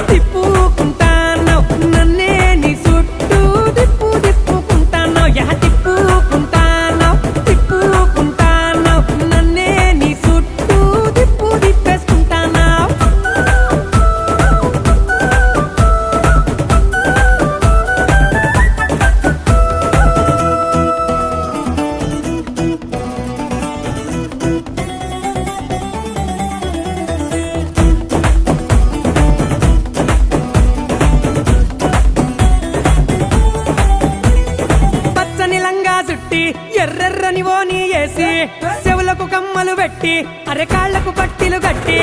తిప్పుకుంటానో నన్నే నీ చుట్టూ తిప్పుకుంటానో తిప్పుకుంటానో తిప్పుకుంటానో నన్నే నీ చుట్టూ తిప్పేసుకుంటానో చుట్టి ఎర్రెర్రని ఓని వేసి చెవులకు కమ్మలు పెట్టి అరెకాళ్లకు పట్టిలు కట్టి